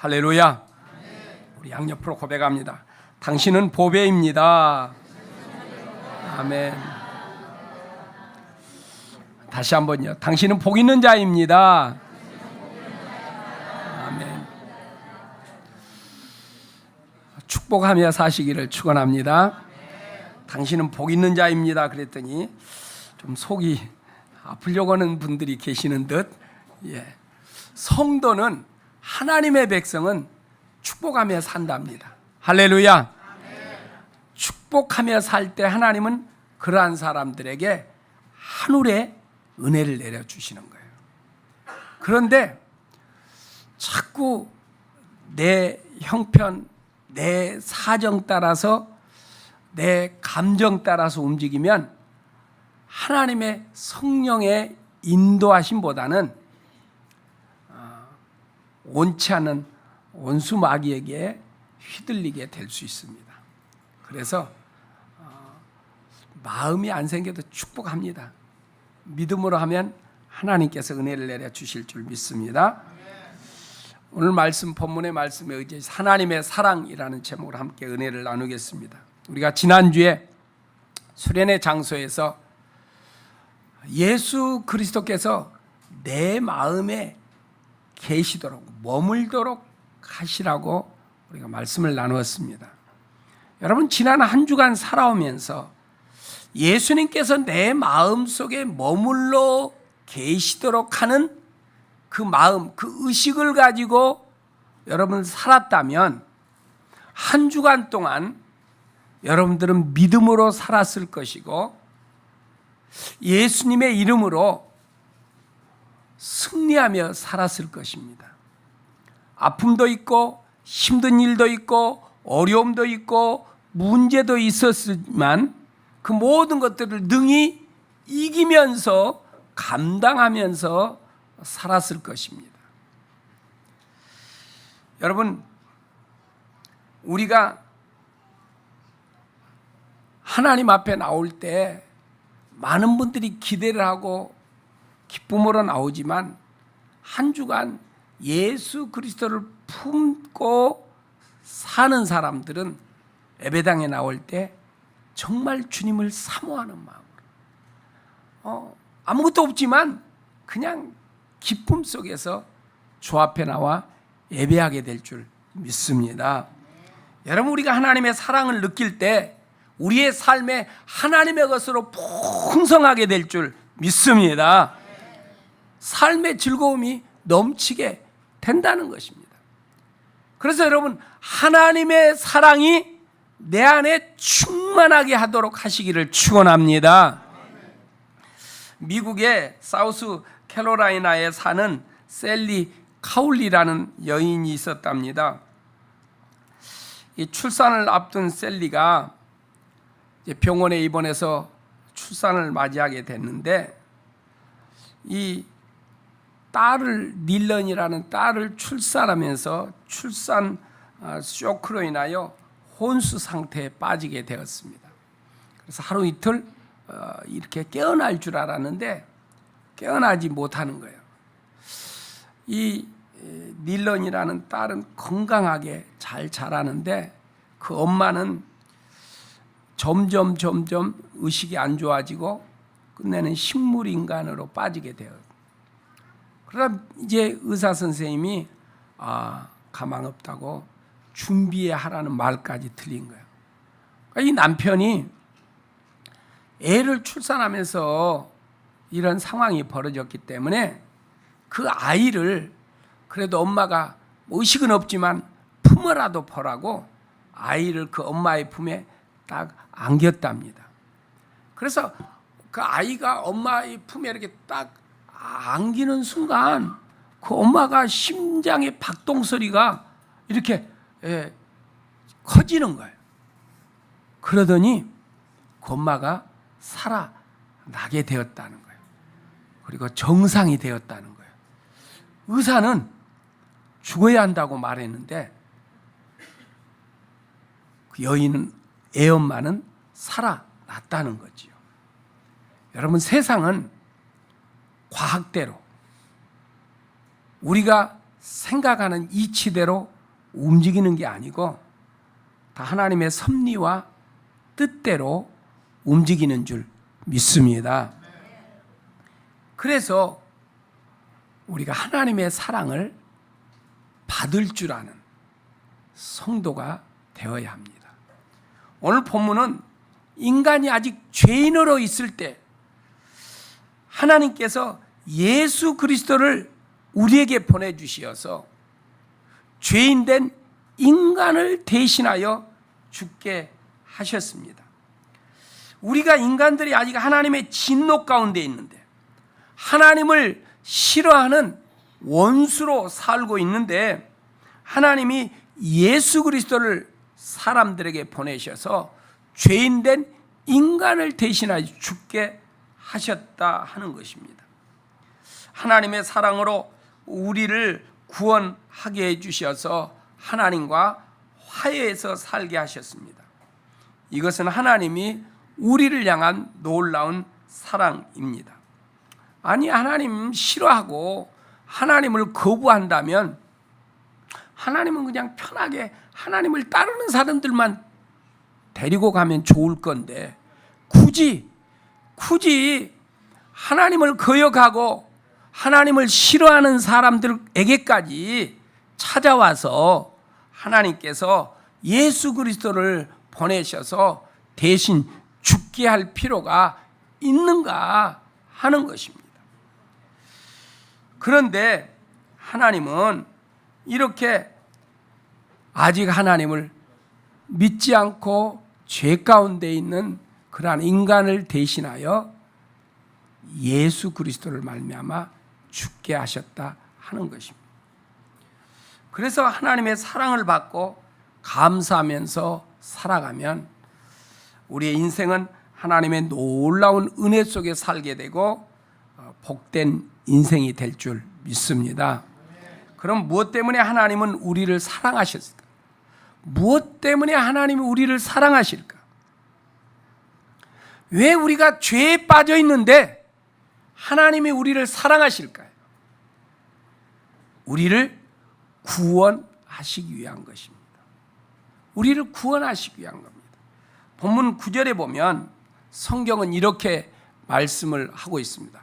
할렐루야. 우리 양옆으로 고백합니다. 당신은 보배입니다. 아멘. 다시 한번요. 당신은 복 있는 자입니다. 아멘. 축복하며 사시기를 축원합니다. 당신은 복 있는 자입니다. 그랬더니 좀 속이 아프려고 하는 분들이 계시는 듯. 성도는, 하나님의 백성은 축복하며 산답니다. 할렐루야. 축복하며 살 때 하나님은 그러한 사람들에게 하늘의 은혜를 내려주시는 거예요. 그런데 자꾸 내 형편, 내 사정 따라서, 내 감정 따라서 움직이면 하나님의 성령의 인도하심보다는 원치 않은 원수 마귀에게 휘둘리게 될 수 있습니다. 그래서 마음이 안 생겨도 축복합니다. 믿음으로 하면 하나님께서 은혜를 내려 주실 줄 믿습니다. 오늘 말씀, 본문의 말씀에 의지해서 하나님의 사랑이라는 제목으로 함께 은혜를 나누겠습니다. 우리가 지난주에 수련의 장소에서 예수 그리스도께서 내 마음에 계시도록, 머물도록 하시라고 우리가 말씀을 나누었습니다. 여러분, 지난 한 주간 살아오면서 예수님께서 내 마음속에 머물러 계시도록 하는 그 마음, 그 의식을 가지고 여러분 살았다면 한 주간 동안 여러분들은 믿음으로 살았을 것이고 예수님의 이름으로 승리하며 살았을 것입니다. 아픔도 있고 힘든 일도 있고 어려움도 있고 문제도 있었지만 그 모든 것들을 능히 이기면서 감당하면서 살았을 것입니다. 여러분, 우리가 하나님 앞에 나올 때 많은 분들이 기대를 하고 기쁨으로 나오지만 한 주간 예수 그리스도를 품고 사는 사람들은 예배당에 나올 때 정말 주님을 사모하는 마음으로 아무것도 없지만 그냥 기쁨 속에서 주 앞에 나와 예배하게 될 줄 믿습니다. 여러분, 우리가 하나님의 사랑을 느낄 때 우리의 삶에 하나님의 것으로 풍성하게 될 줄 믿습니다. 삶의 즐거움이 넘치게 된다는 것입니다. 그래서 여러분, 하나님의 사랑이 내 안에 충만하게 하도록 하시기를 축원합니다. 미국의 사우스 캐롤라이나에 사는 셀리 카울리라는 여인이 있었답니다. 이 출산을 앞둔 셀리가 병원에 입원해서 출산을 맞이하게 됐는데 이 딸을, 닐런이라는 딸을 출산하면서 출산 쇼크로 인하여 혼수 상태에 빠지게 되었습니다. 그래서 하루 이틀 이렇게 깨어날 줄 알았는데 깨어나지 못하는 거예요. 이 닐런이라는 딸은 건강하게 잘 자라는데 그 엄마는 점점 의식이 안 좋아지고 끝내는 식물인간으로 빠지게 돼요. 그러다 이제 의사 선생님이 가망 없다고 준비해 하라는 말까지 들린 거예요. 그러니까 이 남편이 애를 출산하면서 이런 상황이 벌어졌기 때문에 그 아이를 그래도 엄마가 의식은 없지만 품어라도 보라고 아이를 그 엄마의 품에 딱 안겼답니다. 그래서 그 아이가 엄마의 품에 이렇게 딱 안기는 순간 그 엄마가 심장의 박동 소리가 이렇게 커지는 거예요. 그러더니 그 엄마가 살아나게 되었다는 거예요. 그리고 정상이 되었다는 거예요. 의사는 죽어야 한다고 말했는데 그 여인은, 애엄마는 살아났다는 거지요. 여러분, 세상은 과학대로 우리가 생각하는 이치대로 움직이는 게 아니고 다 하나님의 섭리와 뜻대로 움직이는 줄 믿습니다. 그래서 우리가 하나님의 사랑을 받을 줄 아는 성도가 되어야 합니다. 오늘 본문은 인간이 아직 죄인으로 있을 때 하나님께서 예수 그리스도를 우리에게 보내주시어서 죄인된 인간을 대신하여 죽게 하셨습니다. 우리가 인간들이 아직 하나님의 진노 가운데 있는데 하나님을 싫어하는 원수로 살고 있는데 하나님이 예수 그리스도를 사람들에게 보내셔서 죄인된 인간을 대신하여 죽게 하셨다 하는 것입니다. 하나님의 사랑으로 우리를 구원하게 해주셔서 하나님과 화해해서 살게 하셨습니다. 이것은 하나님이 우리를 향한 놀라운 사랑입니다. 아니, 하나님 싫어하고 하나님을 거부한다면 하나님은 그냥 편하게 하나님을 따르는 사람들만 데리고 가면 좋을 건데 굳이 하나님을 거역하고 하나님을 싫어하는 사람들에게까지 찾아와서 하나님께서 예수 그리스도를 보내셔서 대신 죽게 할 필요가 있는가 하는 것입니다. 그런데 하나님은 이렇게 아직 하나님을 믿지 않고 죄 가운데 있는 그러한 인간을 대신하여 예수 그리스도를 말미암아 죽게 하셨다 하는 것입니다. 그래서 하나님의 사랑을 받고 감사하면서 살아가면 우리의 인생은 하나님의 놀라운 은혜 속에 살게 되고 복된 인생이 될 줄 믿습니다. 그럼 무엇 때문에 하나님은 우리를 사랑하셨을까? 무엇 때문에 하나님이 우리를 사랑하실까? 왜 우리가 죄에 빠져 있는데 하나님이 우리를 사랑하실까요? 우리를 구원하시기 위한 것입니다. 우리를 구원하시기 위한 겁니다. 본문 9절에 보면 성경은 이렇게 말씀을 하고 있습니다.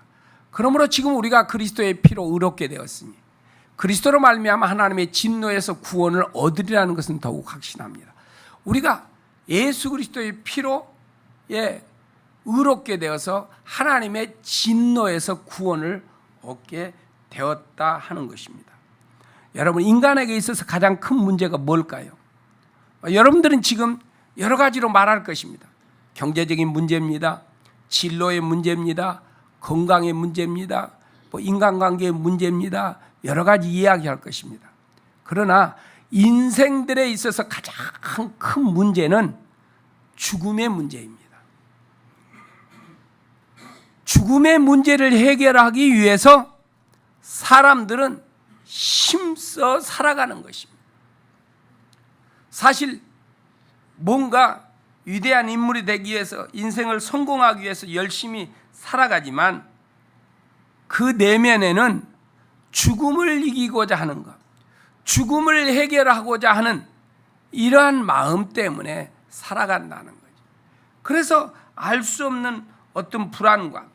그러므로 지금 우리가 그리스도의 피로 의롭게 되었으니 그리스도로 말미암아 하나님의 진노에서 구원을 얻으리라는 것은 더욱 확신합니다. 우리가 예수 그리스도의 피로 의롭게 되어서 하나님의 진노에서 구원을 얻게 되었다 하는 것입니다. 여러분, 인간에게 있어서 가장 큰 문제가 뭘까요? 여러분들은 지금 여러 가지로 말할 것입니다. 경제적인 문제입니다. 진로의 문제입니다. 건강의 문제입니다. 인간관계의 문제입니다. 여러 가지 이야기할 것입니다. 그러나 인생들에 있어서 가장 큰 문제는 죽음의 문제입니다. 죽음의 문제를 해결하기 위해서 사람들은 힘써 살아가는 것입니다. 사실 뭔가 위대한 인물이 되기 위해서 인생을 성공하기 위해서 열심히 살아가지만 그 내면에는 죽음을 이기고자 하는 것, 죽음을 해결하고자 하는 이러한 마음 때문에 살아간다는 거죠. 그래서 알 수 없는 어떤 불안감,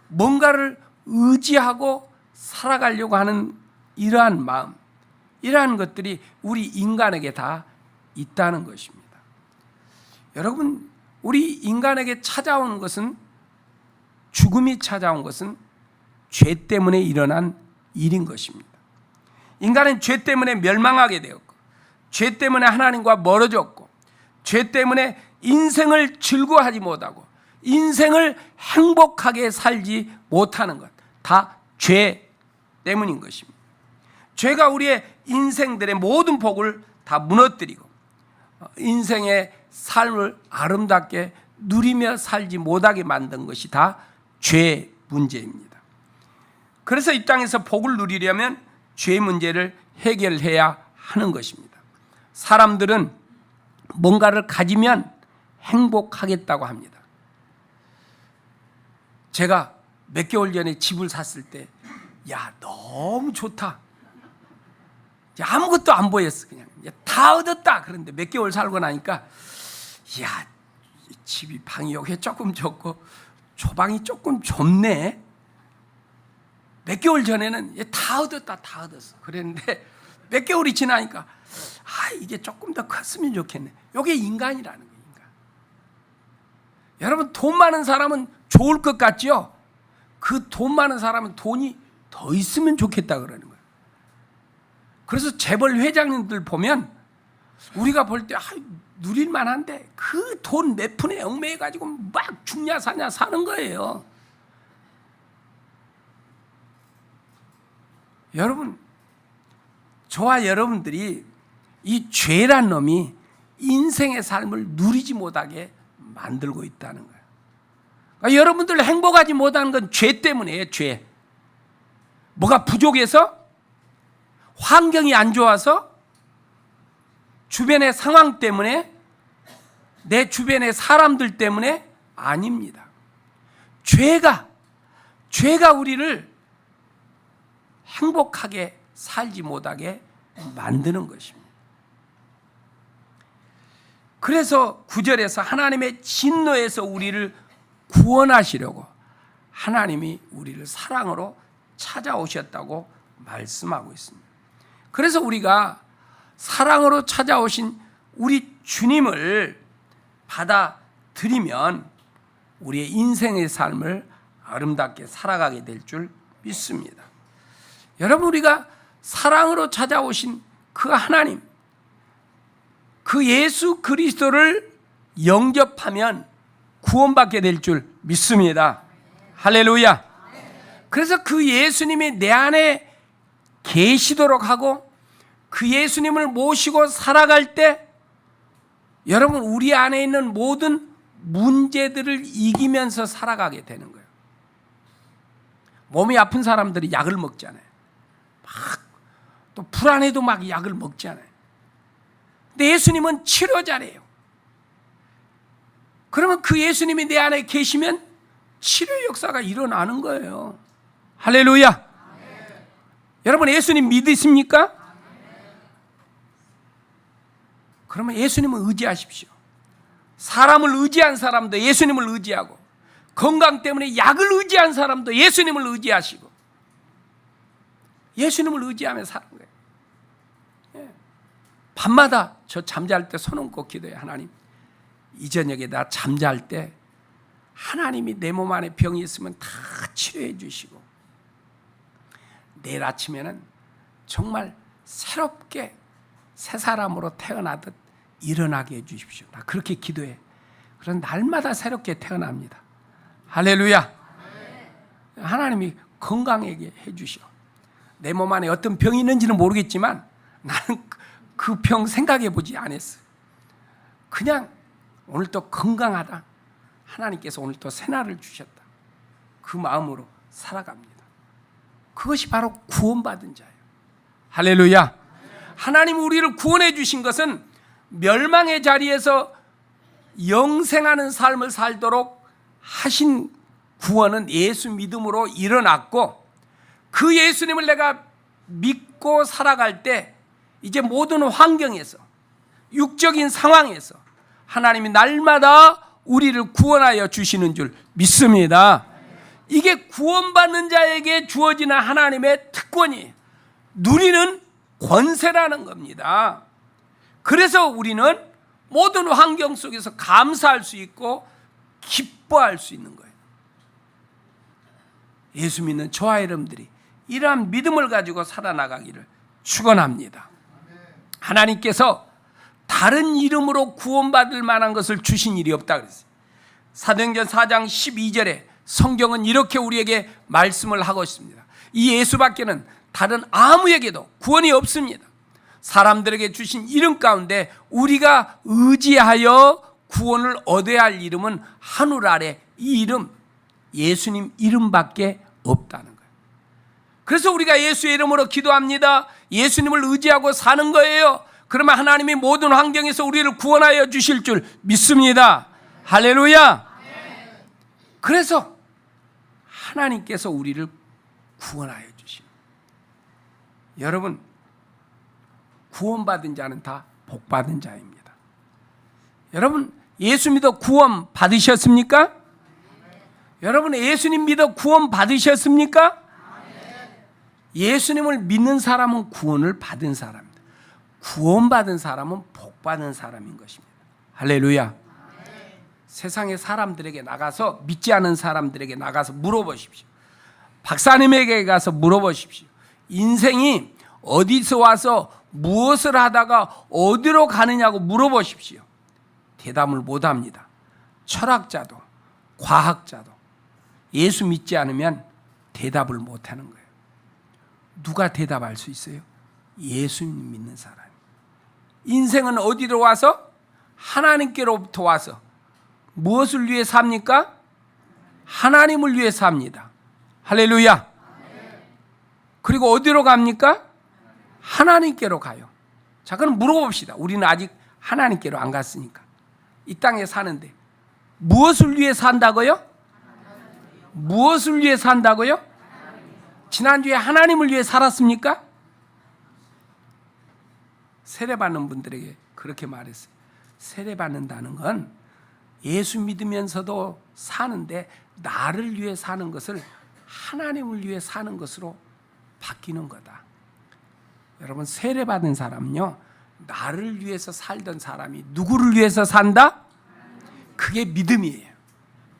뭔가를 의지하고 살아가려고 하는 이러한 마음, 이러한 것들이 우리 인간에게 다 있다는 것입니다. 여러분, 우리 인간에게 찾아온 것은, 죽음이 찾아온 것은 죄 때문에 일어난 일인 것입니다. 인간은 죄 때문에 멸망하게 되었고, 죄 때문에 하나님과 멀어졌고, 죄 때문에 인생을 즐거워하지 못하고 인생을 행복하게 살지 못하는 것, 다 죄 때문인 것입니다. 죄가 우리의 인생들의 모든 복을 다 무너뜨리고 인생의 삶을 아름답게 누리며 살지 못하게 만든 것이 다 죄 문제입니다. 그래서 이 땅에서 복을 누리려면 죄 문제를 해결해야 하는 것입니다. 사람들은 뭔가를 가지면 행복하겠다고 합니다. 제가 몇 개월 전에 집을 샀을 때, 야, 너무 좋다. 아무것도 안 보였어. 그냥 다 얻었다. 그런데 몇 개월 살고 나니까 이야, 집이 방이 여기 조금 좁고 조방이 조금 좁네. 몇 개월 전에는 다 얻었다, 다 얻었어. 그랬는데 몇 개월이 지나니까 이게 조금 더 컸으면 좋겠네. 이게 인간이라는 거예요. 인간. 여러분, 돈 많은 사람은 좋을 것 같죠? 그 돈 많은 사람은 돈이 더 있으면 좋겠다 그러는 거예요. 그래서 재벌 회장님들 보면 우리가 볼 때 누릴 만한데 그 돈 몇 푼에 얽매여 가지고 막 죽냐 사냐 사는 거예요. 여러분, 저와 여러분들이 이 죄란 놈이 인생의 삶을 누리지 못하게 만들고 있다는 거예요. 그러니까 여러분들 행복하지 못하는 건 죄 때문이에요. 죄. 뭐가 부족해서? 환경이 안 좋아서? 주변의 상황 때문에? 내 주변의 사람들 때문에? 아닙니다. 죄가 우리를 행복하게 살지 못하게 만드는 것입니다. 그래서 9절에서 하나님의 진노에서 우리를 구원하시려고 하나님이 우리를 사랑으로 찾아오셨다고 말씀하고 있습니다. 그래서 우리가 사랑으로 찾아오신 우리 주님을 받아들이면 우리의 인생의 삶을 아름답게 살아가게 될 줄 믿습니다. 여러분, 우리가 사랑으로 찾아오신 그 하나님, 그 예수 그리스도를 영접하면 구원받게 될 줄 믿습니다. 할렐루야. 그래서 그 예수님이 내 안에 계시도록 하고 그 예수님을 모시고 살아갈 때 여러분, 우리 안에 있는 모든 문제들을 이기면서 살아가게 되는 거예요. 몸이 아픈 사람들이 약을 먹잖아요. 또 불안해도 막 약을 먹잖아요. 근데 예수님은 치료자래요. 그러면 그 예수님이 내 안에 계시면 치료 역사가 일어나는 거예요. 할렐루야. 여러분, 예수님 믿으십니까? 그러면 예수님을 의지하십시오. 사람을 의지한 사람도 예수님을 의지하고, 건강 때문에 약을 의지한 사람도 예수님을 의지하시고, 예수님을 의지하며 사는 거예요. 밤마다 저 잠잘 때 손 얹고 기도해요. 하나님, 이 저녁에 나 잠잘 때 하나님이 내 몸 안에 병이 있으면 다 치료해 주시고 내일 아침에는 정말 새롭게 새 사람으로 태어나듯 일어나게 해 주십시오. 나 그렇게 기도해. 그런 날마다 새롭게 태어납니다. 할렐루야. 하나님이 건강하게 해 주시오. 내 몸 안에 어떤 병이 있는지는 모르겠지만 나는 그 병 생각해 보지 않았어요. 그냥 오늘 또 건강하다. 하나님께서 오늘 또 새날을 주셨다. 그 마음으로 살아갑니다. 그것이 바로 구원받은 자예요. 할렐루야. 하나님 우리를 구원해 주신 것은 멸망의 자리에서 영생하는 삶을 살도록 하신 구원은 예수 믿음으로 일어났고, 그 예수님을 내가 믿고 살아갈 때 이제 모든 환경에서, 육적인 상황에서 하나님이 날마다 우리를 구원하여 주시는 줄 믿습니다. 이게 구원받는 자에게 주어지는 하나님의 특권이에요. 누리는 권세라는 겁니다. 그래서 우리는 모든 환경 속에서 감사할 수 있고 기뻐할 수 있는 거예요. 예수 믿는 저와 여러분들이 이러한 믿음을 가지고 살아나가기를 축원합니다. 하나님께서 다른 이름으로 구원받을 만한 것을 주신 일이 없다 그랬어요. 사도행전 4장 12절에 성경은 이렇게 우리에게 말씀을 하고 있습니다. 이 예수밖에는 다른 아무에게도 구원이 없습니다. 사람들에게 주신 이름 가운데 우리가 의지하여 구원을 얻어야 할 이름은 하늘 아래 이 이름, 예수님 이름밖에 없다는 거예요. 그래서 우리가 예수의 이름으로 기도합니다. 예수님을 의지하고 사는 거예요. 그러면 하나님이 모든 환경에서 우리를 구원하여 주실 줄 믿습니다. 할렐루야. 그래서 하나님께서 우리를 구원하여 주십니다. 여러분, 구원받은 자는 다 복받은 자입니다. 여러분, 예수 믿어 구원 받으셨습니까? 여러분, 예수님 믿어 구원 받으셨습니까? 예수님을 믿는 사람은 구원을 받은 사람입니다. 구원받은 사람은 복받은 사람인 것입니다. 할렐루야. 세상의 사람들에게 나가서, 믿지 않은 사람들에게 나가서 물어보십시오. 박사님에게 가서 물어보십시오. 인생이 어디서 와서 무엇을 하다가 어디로 가느냐고 물어보십시오. 대답을 못합니다. 철학자도 과학자도 예수 믿지 않으면 대답을 못하는 거예요. 누가 대답할 수 있어요? 예수님 믿는 사람. 인생은 어디로 와서? 하나님께로부터 와서 무엇을 위해 삽니까? 하나님을 위해 삽니다. 할렐루야. 그리고 어디로 갑니까? 하나님께로 가요. 자, 그럼 물어봅시다. 우리는 아직 하나님께로 안 갔으니까. 이 땅에 사는데 무엇을 위해 산다고요? 무엇을 위해 산다고요? 지난주에 하나님을 위해 살았습니까? 세례받는 분들에게 그렇게 말했어요. 세례받는다는 건 예수 믿으면서도 사는데 나를 위해 사는 것을 하나님을 위해 사는 것으로 바뀌는 거다. 여러분, 세례받은 사람은요, 나를 위해서 살던 사람이 누구를 위해서 산다? 그게 믿음이에요.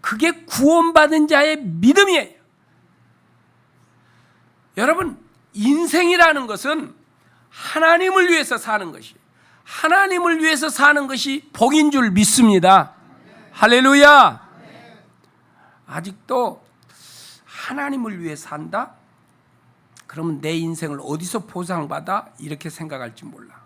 그게 구원받은 자의 믿음이에요. 여러분, 인생이라는 것은 하나님을 위해서 사는 것이에요. 하나님을 위해서 사는 것이 복인 줄 믿습니다. 할렐루야. 아직도 하나님을 위해 산다? 그러면 내 인생을 어디서 보상받아? 이렇게 생각할지 몰라.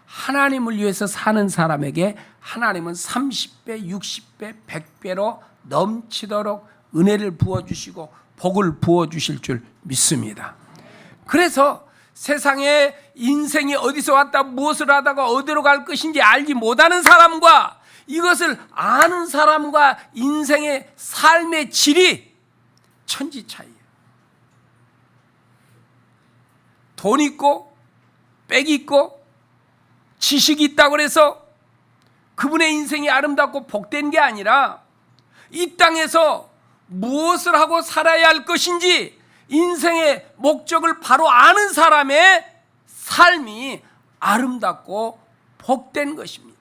하나님을 위해서 사는 사람에게 하나님은 30배, 60배, 100배로 넘치도록 은혜를 부어주시고 복을 부어주실 줄 믿습니다. 그래서 세상에 인생이 어디서 왔다 무엇을 하다가 어디로 갈 것인지 알지 못하는 사람과 이것을 아는 사람과 인생의 삶의 질이 천지 차이예요. 돈 있고 빽 있고 지식이 있다고 해서 그분의 인생이 아름답고 복된 게 아니라 이 땅에서 무엇을 하고 살아야 할 것인지 인생의 목적을 바로 아는 사람의 삶이 아름답고 복된 것입니다.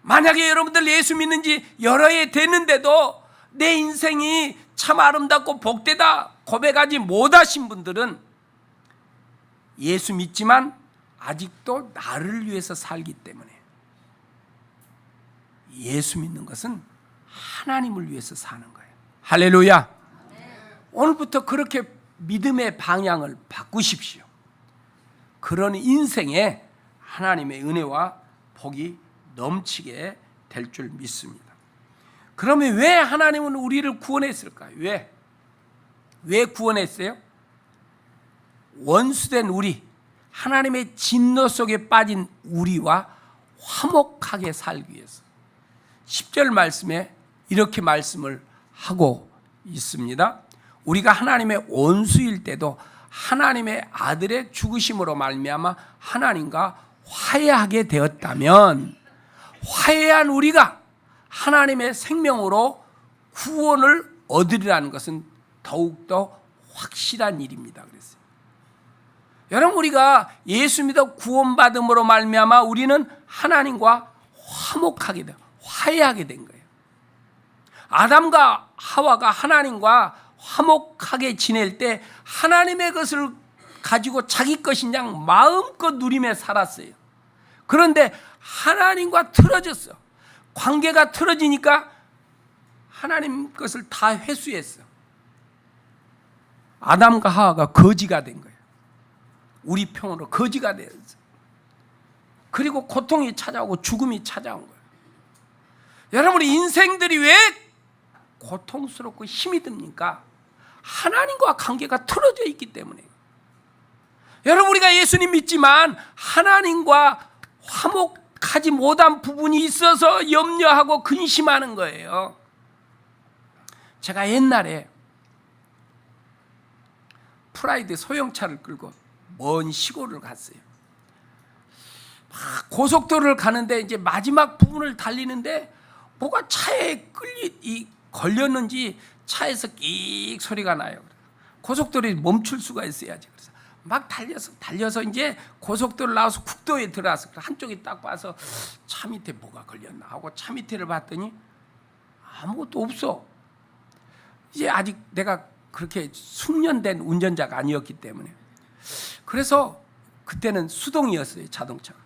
만약에 여러분들 예수 믿는 지 여러 해 됐는데도 내 인생이 참 아름답고 복되다 고백하지 못하신 분들은 예수 믿지만 아직도 나를 위해서 살기 때문에 예수 믿는 것은 하나님을 위해서 사는 거예요. 할렐루야. 오늘부터 그렇게 믿음의 방향을 바꾸십시오. 그런 인생에 하나님의 은혜와 복이 넘치게 될 줄 믿습니다. 그러면 왜 하나님은 우리를 구원했을까요? 왜 구원했어요? 원수된 우리, 하나님의 진노 속에 빠진 우리와 화목하게 살기 위해서 10절 말씀에 이렇게 말씀을 하고 있습니다. 우리가 하나님의 원수일 때도 하나님의 아들의 죽으심으로 말미암아 하나님과 화해하게 되었다면 화해한 우리가 하나님의 생명으로 구원을 얻으리라는 것은 더욱더 확실한 일입니다. 그랬어요. 여러분, 우리가 예수 믿어 구원받음으로 말미암아 우리는 하나님과 화목하게 돼, 화해하게 된 거예요. 아담과 하와가 하나님과 화목하게 지낼 때 하나님의 것을 가지고 자기 것인 양 마음껏 누리며 살았어요. 그런데 하나님과 틀어졌어. 관계가 틀어지니까 하나님 것을 다 회수했어. 아담과 하와가 거지가 된 거예요. 우리 평으로 거지가 됐어. 그리고 고통이 찾아오고 죽음이 찾아온 거예요. 여러분의 인생들이 왜 고통스럽고 힘이 듭니까? 하나님과 관계가 틀어져 있기 때문에. 여러분, 우리가 예수님 믿지만 하나님과 화목하지 못한 부분이 있어서 염려하고 근심하는 거예요. 제가 옛날에 프라이드 소형차를 끌고 먼 시골을 갔어요. 고속도로를 가는데 이제 마지막 부분을 달리는데 뭐가 차에 걸렸는지 차에서 끽 소리가 나요. 고속도로에 멈출 수가 있어야지. 그래서 막 달려서 이제 고속도로 나와서 국도에 들어와서 한쪽에 딱 봐서 차 밑에 뭐가 걸렸나 하고 차 밑에를 봤더니 아무것도 없어. 이제 아직 내가 그렇게 숙련된 운전자가 아니었기 때문에. 그래서 그때는 수동이었어요, 자동차가.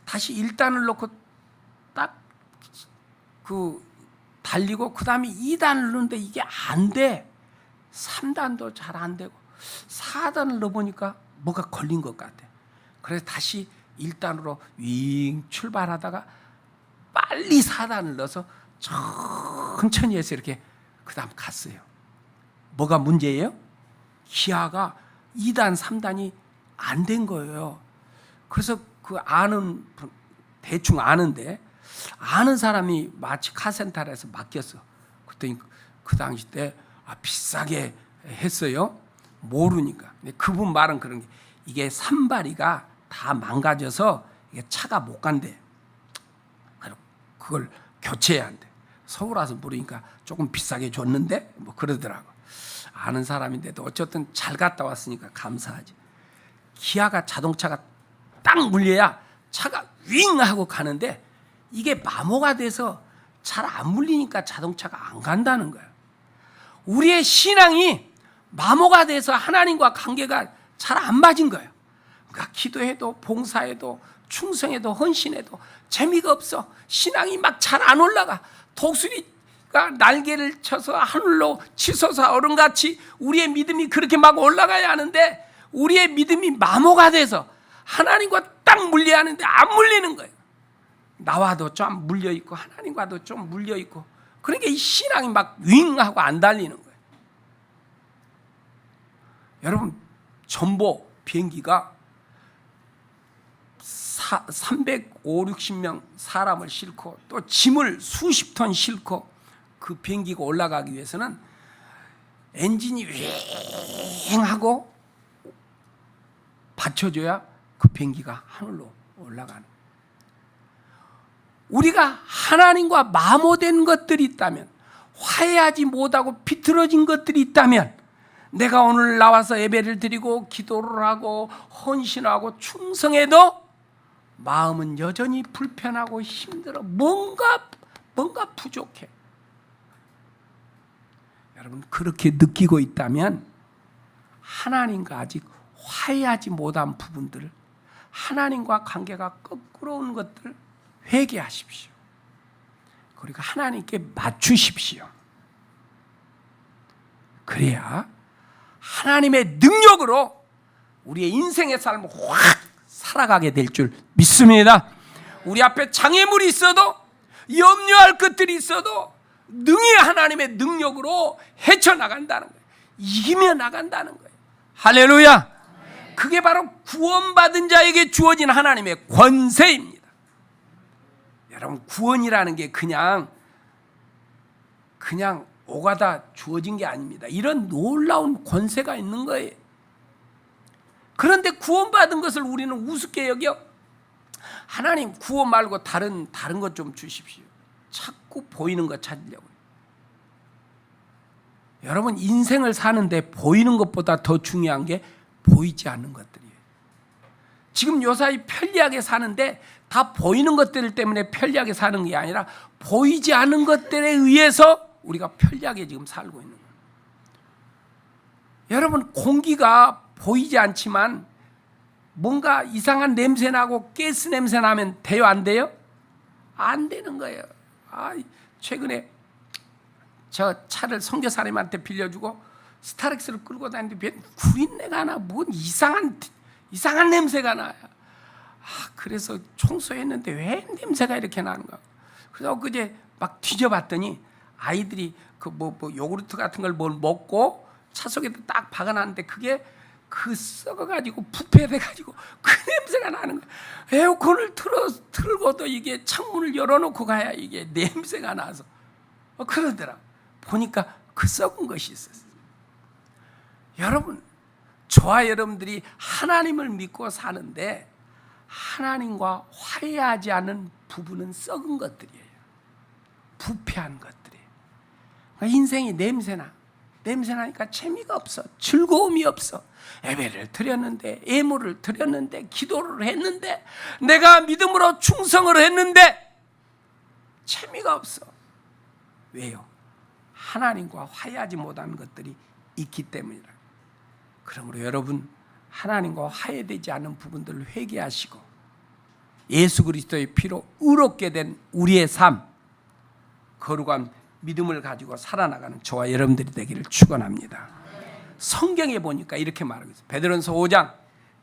다시 1단을 놓고 딱 달리고 그 다음에 2단을 넣는데 이게 안 돼. 3단도 잘 안 되고 4단을 넣어보니까 뭐가 걸린 것 같아. 그래서 다시 1단으로 윙 출발하다가 빨리 4단을 넣어서 천천히 해서 이렇게 그 다음 갔어요. 뭐가 문제예요? 기아가 2단, 3단이 안 된 거예요. 그래서 대충 아는데 아는 사람이 마치 카센터에서 맡겼어. 그랬더니 그 당시 때 비싸게 했어요. 모르니까. 근데 그분 말은 그런 게 이게 산발이가 다 망가져서 이게 차가 못 간대. 그걸 교체해야 한대. 서울 와서 물으니까 조금 비싸게 줬는데 뭐 그러더라고. 아는 사람인데도 어쨌든 잘 갔다 왔으니까 감사하지. 기아가 자동차가 딱 물려야 차가 윙 하고 가는데 이게 마모가 돼서 잘 안 물리니까 자동차가 안 간다는 거야. 우리의 신앙이 마모가 돼서 하나님과 관계가 잘 안 맞은 거예요. 그러니까 기도해도 봉사해도 충성해도 헌신해도 재미가 없어. 신앙이 막 잘 안 올라가. 독수리가 날개를 쳐서 하늘로 치솟아 어른같이 우리의 믿음이 그렇게 막 올라가야 하는데 우리의 믿음이 마모가 돼서 하나님과 딱 물려야 하는데 안 물리는 거예요. 나와도 좀 물려있고 하나님과도 좀 물려있고 그러니까 이 신앙이 막 윙하고 안 달리는 거예요. 여러분 전보 비행기가 350-60명 사람을 싣고 또 짐을 수십 톤 싣고 그 비행기가 올라가기 위해서는 엔진이 윙하고 받쳐줘야 그 비행기가 하늘로 올라가는 거예요. 우리가 하나님과 마모된 것들이 있다면 화해하지 못하고 비틀어진 것들이 있다면 내가 오늘 나와서 예배를 드리고 기도를 하고 헌신하고 충성해도 마음은 여전히 불편하고 힘들어. 뭔가 부족해. 여러분 그렇게 느끼고 있다면 하나님과 아직 화해하지 못한 부분들, 하나님과 관계가 거꾸로 온 것들 회개하십시오. 그리고 하나님께 맞추십시오. 그래야 하나님의 능력으로 우리의 인생의 삶을 확 살아가게 될 줄 믿습니다. 우리 앞에 장애물이 있어도 염려할 것들이 있어도 능히 하나님의 능력으로 헤쳐나간다는 거예요. 이기며 나간다는 거예요. 할렐루야. 그게 바로 구원받은 자에게 주어진 하나님의 권세입니다. 여러분 구원이라는 게 그냥 오가다 주어진 게 아닙니다. 이런 놀라운 권세가 있는 거예요. 그런데 구원받은 것을 우리는 우습게 여겨. 하나님 구원 말고 다른 것 좀 주십시오. 자꾸 보이는 것 찾으려고. 여러분 인생을 사는데 보이는 것보다 더 중요한 게 보이지 않는 것들이에요. 지금 요사이 편리하게 사는데 다 보이는 것들 때문에 편리하게 사는 게 아니라 보이지 않는 것들에 의해서 우리가 편리하게 지금 살고 있는 거예요. 여러분 공기가 보이지 않지만 뭔가 이상한 냄새 나고 가스 냄새 나면 돼요? 안 돼요? 안 되는 거예요. 최근에 저 차를 선교사님한테 빌려주고 스타렉스를 끌고 다니는데 구린내가 나. 뭔 이상한 냄새가 나요. 그래서 청소했는데 왜 냄새가 이렇게 나는가. 그래서 그제 막 뒤져봤더니 아이들이 요구르트 같은 걸 먹고 차속에다 딱 박아놨는데 그게 썩어가지고 부패돼가지고 그 냄새가 나는 거야. 에어컨을 틀고도 이게 창문을 열어놓고 가야 이게 냄새가 나서 그러더라. 보니까 그 썩은 것이 있었어요. 여러분 저와 여러분들이 하나님을 믿고 사는데 하나님과 화해하지 않은 부부는 썩은 것들이에요. 부패한 것들이에요. 그러니까 인생이 냄새나니까 재미가 없어. 즐거움이 없어. 예배를 드렸는데, 예물을 드렸는데, 기도를 했는데, 내가 믿음으로 충성을 했는데 재미가 없어. 왜요? 하나님과 화해하지 못한 것들이 있기 때문이라. 그러므로 여러분, 하나님과 화해되지 않은 부분들을 회개하시고 예수 그리스도의 피로 의롭게 된 우리의 삶, 거룩한 믿음을 가지고 살아나가는 저와 여러분들이 되기를 축원합니다. 성경에 보니까 이렇게 말하고 있어요. 베드로전서 5장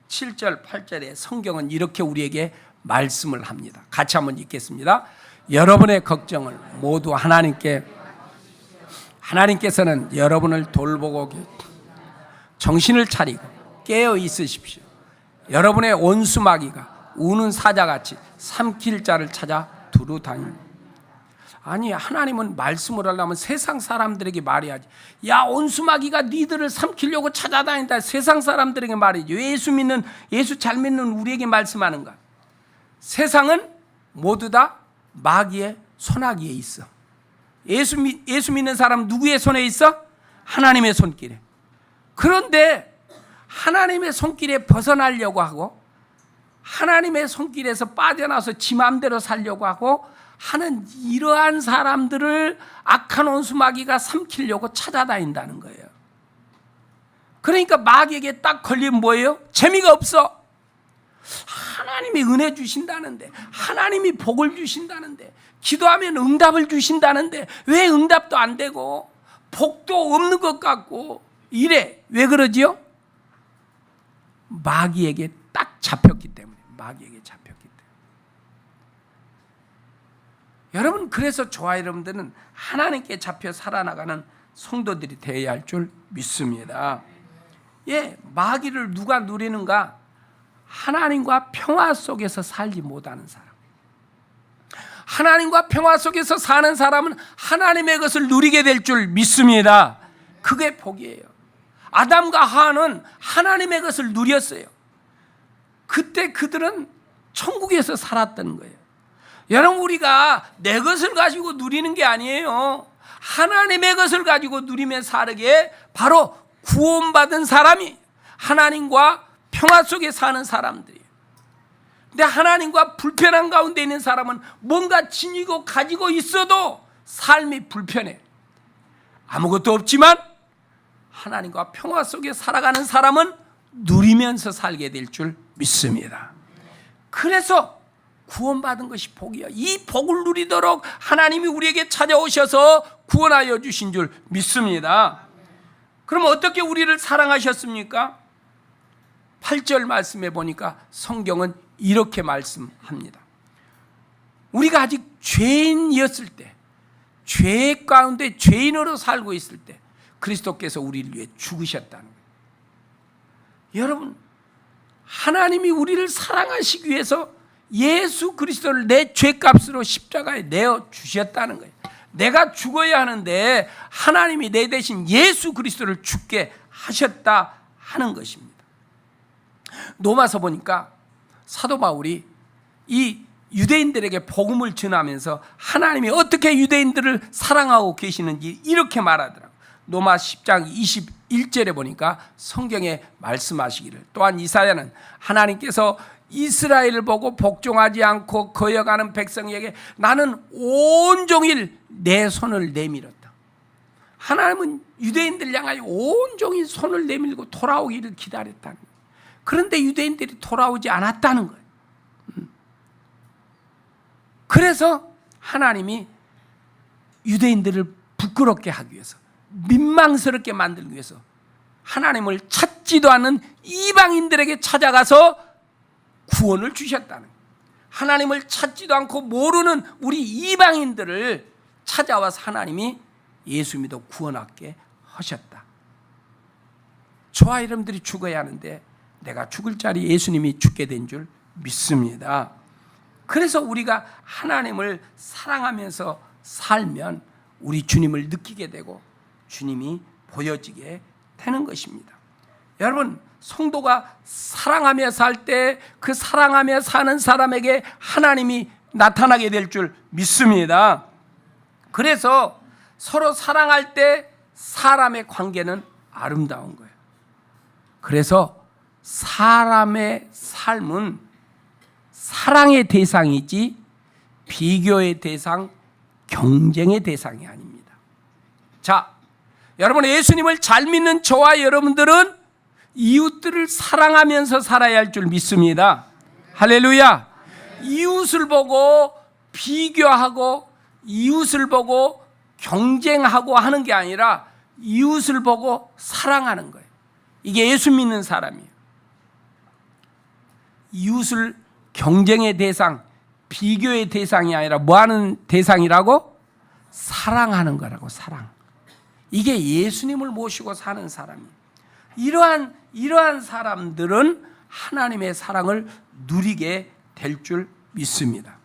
7절 8절에 성경은 이렇게 우리에게 말씀을 합니다. 같이 한번 읽겠습니다. 여러분의 걱정을 모두 하나님께서는 여러분을 돌보고 정신을 차리고 깨어 있으십시오. 여러분의 온수 마귀가 우는 사자같이 삼킬 자를 찾아 두루 다닙니다. 아니, 하나님은 말씀을 하려면 세상 사람들에게 말해야지. 야, 온수마귀가 니들을 삼키려고 찾아다닌다. 세상 사람들에게 말이죠. 예수 잘 믿는 우리에게 말씀하는가? 세상은 모두 다 마귀의 손아귀에 있어. 예수 믿는 사람 누구의 손에 있어? 하나님의 손길에. 그런데 하나님의 손길에 벗어나려고 하고 하나님의 손길에서 빠져나와서 지 마음대로 살려고 하고 하는 이러한 사람들을 악한 온수마귀가 삼키려고 찾아다닌다는 거예요. 그러니까 마귀에게 딱 걸리면 뭐예요? 재미가 없어. 하나님이 은혜 주신다는데, 하나님이 복을 주신다는데, 기도하면 응답을 주신다는데 왜 응답도 안 되고 복도 없는 것 같고 이래. 왜 그러지요? 마귀에게 딱 잡혔기 때문에. 마귀에게 잡혔기 때문에. 여러분, 그래서 저와 여러분들은 하나님께 잡혀 살아나가는 성도들이 되어야 할 줄 믿습니다. 예, 마귀를 누가 누리는가? 하나님과 평화 속에서 살지 못하는 사람. 하나님과 평화 속에서 사는 사람은 하나님의 것을 누리게 될 줄 믿습니다. 그게 복이에요. 아담과 하와는 하나님의 것을 누렸어요. 그때 그들은 천국에서 살았던 거예요. 여러분, 우리가 내 것을 가지고 누리는 게 아니에요. 하나님의 것을 가지고 누리며 살게 바로 구원받은 사람이 하나님과 평화 속에 사는 사람들이에요. 근데 하나님과 불편한 가운데 있는 사람은 뭔가 지니고 가지고 있어도 삶이 불편해. 아무것도 없지만 하나님과 평화 속에 살아가는 사람은 누리면서 살게 될 줄 믿습니다. 그래서 구원받은 것이 복이야. 이 복을 누리도록 하나님이 우리에게 찾아오셔서 구원하여 주신 줄 믿습니다. 그럼 어떻게 우리를 사랑하셨습니까? 8절 말씀해 보니까 성경은 이렇게 말씀합니다. 우리가 아직 죄인이었을 때, 죄 가운데 죄인으로 살고 있을 때 그리스도께서 우리를 위해 죽으셨다는 거예요. 여러분, 하나님이 우리를 사랑하시기 위해서 예수 그리스도를 내 죄값으로 십자가에 내어 주셨다는 거예요. 내가 죽어야 하는데 하나님이 내 대신 예수 그리스도를 죽게 하셨다 하는 것입니다. 로마서 보니까 사도 바울이 이 유대인들에게 복음을 전하면서 하나님이 어떻게 유대인들을 사랑하고 계시는지 이렇게 말하더라고요. 로마 10장 21절에 보니까 성경에 말씀하시기를, 또한 이사야는 하나님께서 이스라엘을 보고 복종하지 않고 거역하는 백성에게 나는 온종일 내 손을 내밀었다. 하나님은 유대인들 향하여 온종일 손을 내밀고 돌아오기를 기다렸다는 거예요. 그런데 유대인들이 돌아오지 않았다는 거예요. 그래서 하나님이 유대인들을 부끄럽게 하기 위해서, 민망스럽게 만들기 위해서 하나님을 찾지도 않는 이방인들에게 찾아가서 구원을 주셨다는 거예요. 하나님을 찾지도 않고 모르는 우리 이방인들을 찾아와서 하나님이 예수 믿어 구원하게 하셨다. 저와 여러분들이 죽어야 하는데 내가 죽을 자리 예수님이 죽게 된 줄 믿습니다. 그래서 우리가 하나님을 사랑하면서 살면 우리 주님을 느끼게 되고 주님이 보여지게 되는 것입니다. 여러분, 성도가 사랑하며 살 때 그 사랑하며 사는 사람에게 하나님이 나타나게 될 줄 믿습니다. 그래서 서로 사랑할 때 사람의 관계는 아름다운 거예요. 그래서 사람의 삶은 사랑의 대상이지 비교의 대상, 경쟁의 대상이 아닙니다. 자, 여러분, 예수님을 잘 믿는 저와 여러분들은 이웃들을 사랑하면서 살아야 할 줄 믿습니다. 할렐루야. 이웃을 보고 비교하고 이웃을 보고 경쟁하고 하는 게 아니라 이웃을 보고 사랑하는 거예요. 이게 예수 믿는 사람이에요. 이웃을 경쟁의 대상, 비교의 대상이 아니라 뭐 하는 대상이라고? 사랑하는 거라고. 사랑. 이게 예수님을 모시고 사는 사람이에요. 이러한 사람들은 하나님의 사랑을 누리게 될 줄 믿습니다.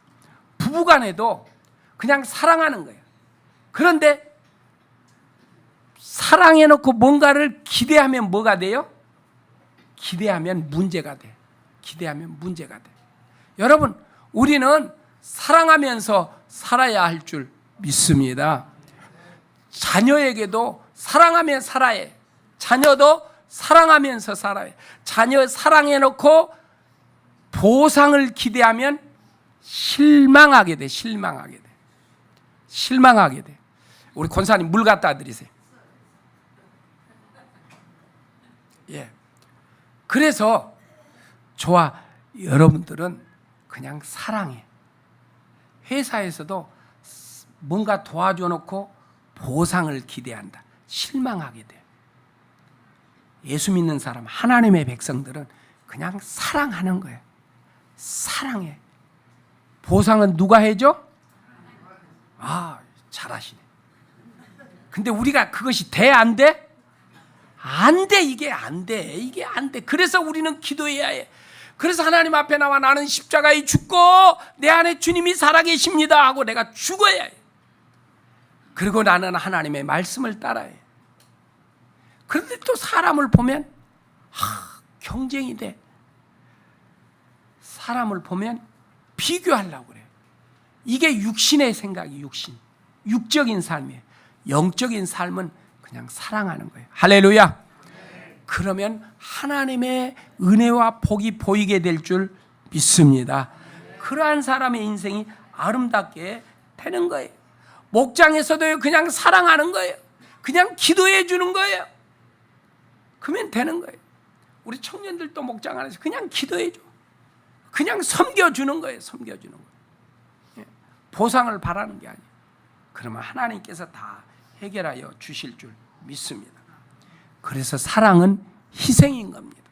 부부간에도 그냥 사랑하는 거예요. 그런데 사랑해놓고 뭔가를 기대하면 뭐가 돼요? 기대하면 문제가 돼. 기대하면 문제가 돼. 여러분, 우리는 사랑하면서 살아야 할 줄 믿습니다. 자녀에게도 사랑하며 살아야 해. 자녀도 사랑하면서 살아야 해. 자녀 사랑해놓고 보상을 기대하면 실망하게 돼. 실망하게 돼. 실망하게 돼. 우리 권사님 물 갖다 드리세요. 예. 그래서 저와 여러분들은 그냥 사랑해. 회사에서도 뭔가 도와줘 놓고 보상을 기대한다. 실망하게 돼. 예수 믿는 사람, 하나님의 백성들은 그냥 사랑하는 거예요. 사랑해. 보상은 누가 해줘? 아, 잘하시네. 근데 우리가 그것이 돼, 안 돼? 안 돼. 이게 안 돼. 이게 안 돼. 그래서 우리는 기도해야 해. 그래서 하나님 앞에 나와 나는 십자가에 죽고 내 안에 주님이 살아계십니다 하고 내가 죽어야 해. 그리고 나는 하나님의 말씀을 따라야 해. 그런데 또 사람을 보면 경쟁이 돼. 사람을 보면 비교하려고 그래요. 이게 육신의 생각이 육적인 삶이에요. 영적인 삶은 그냥 사랑하는 거예요. 할렐루야. 그러면 하나님의 은혜와 복이 보이게 될 줄 믿습니다. 그러한 사람의 인생이 아름답게 되는 거예요. 목장에서도 그냥 사랑하는 거예요. 그냥 기도해 주는 거예요. 그러면 되는 거예요. 우리 청년들도 목장 안에서 그냥 기도해 줘. 그냥 섬겨주는 거예요. 섬겨주는 거예요. 보상을 바라는 게 아니에요. 그러면 하나님께서 다 해결하여 주실 줄 믿습니다. 그래서 사랑은 희생인 겁니다.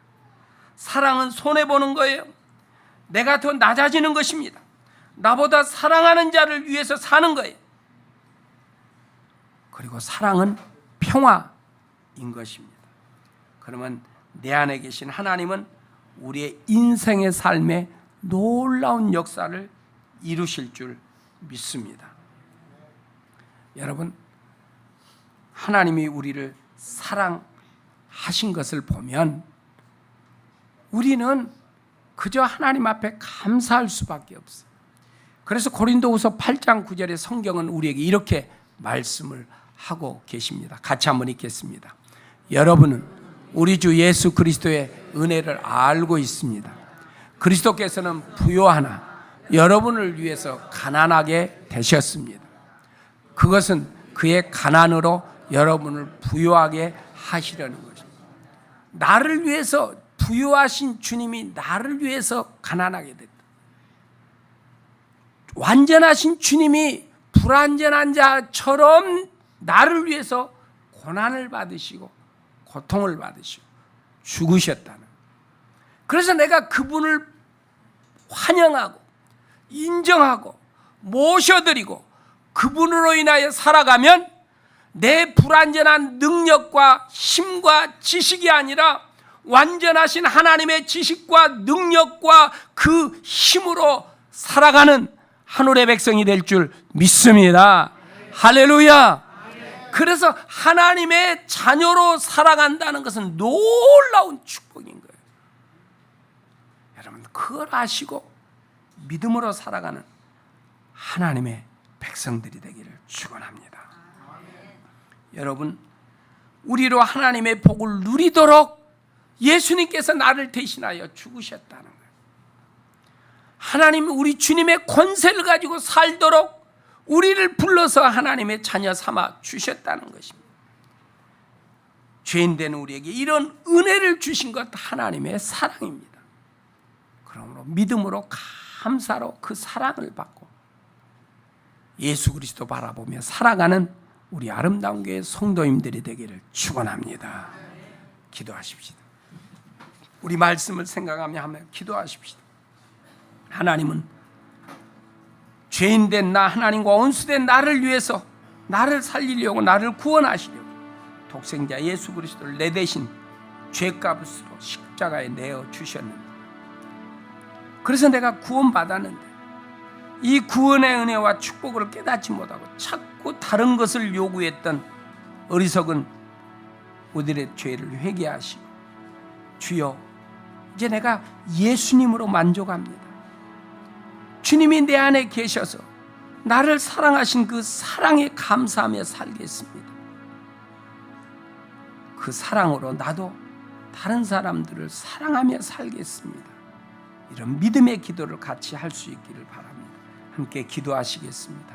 사랑은 손해보는 거예요. 내가 더 낮아지는 것입니다. 나보다 사랑하는 자를 위해서 사는 거예요. 그리고 사랑은 평화인 것입니다. 그러면 내 안에 계신 하나님은 우리의 인생의 삶에 놀라운 역사를 이루실 줄 믿습니다. 여러분, 하나님이 우리를 사랑하신 것을 보면 우리는 그저 하나님 앞에 감사할 수밖에 없어요. 그래서 고린도후서 8장 9절의 성경은 우리에게 이렇게 말씀을 하고 계십니다. 같이 한번 읽겠습니다. 여러분은 우리 주 예수 그리스도의 은혜를 알고 있습니다. 그리스도께서는 부요하나 여러분을 위해서 가난하게 되셨습니다. 그것은 그의 가난으로 여러분을 부요하게 하시려는 것입니다. 나를 위해서 부요하신 주님이 나를 위해서 가난하게 됐다. 완전하신 주님이 불완전한 자처럼 나를 위해서 고난을 받으시고 고통을 받으시고 죽으셨다는. 그래서 내가 그분을 환영하고 인정하고 모셔드리고 그분으로 인하여 살아가면 내 불완전한 능력과 힘과 지식이 아니라 완전하신 하나님의 지식과 능력과 그 힘으로 살아가는 하늘의 백성이 될 줄 믿습니다. 할렐루야. 그래서 하나님의 자녀로 살아간다는 것은 놀라운 축복인 거예요. 여러분 그걸 아시고 믿음으로 살아가는 하나님의 백성들이 되기를 축원합니다. 여러분 우리로 하나님의 복을 누리도록 예수님께서 나를 대신하여 죽으셨다는 거예요. 하나님 우리 주님의 권세를 가지고 살도록 우리를 불러서 하나님의 자녀 삼아 주셨다는 것입니다. 죄인된 우리에게 이런 은혜를 주신 것 하나님의 사랑입니다. 그러므로 믿음으로 감사로 그 사랑을 받고 예수 그리스도 바라보며 살아가는 우리 아름다운 교회 성도님들이 되기를 축원합니다. 기도하십시다. 우리 말씀을 생각하며 하면 기도하십시다. 하나님은 죄인된 나, 하나님과 원수된 나를 위해서 나를 살리려고 나를 구원하시려고 독생자 예수 그리스도를 내 대신 죄값으로 십자가에 내어 주셨는데, 그래서 내가 구원받았는데 이 구원의 은혜와 축복을 깨닫지 못하고 자꾸 다른 것을 요구했던 어리석은 우리의 죄를 회개하시고, 주여 이제 내가 예수님으로 만족합니다. 주님이 내 안에 계셔서 나를 사랑하신 그 사랑에 감사하며 살겠습니다. 그 사랑으로 나도 다른 사람들을 사랑하며 살겠습니다. 이런 믿음의 기도를 같이 할 수 있기를 바랍니다. 함께 기도하시겠습니다.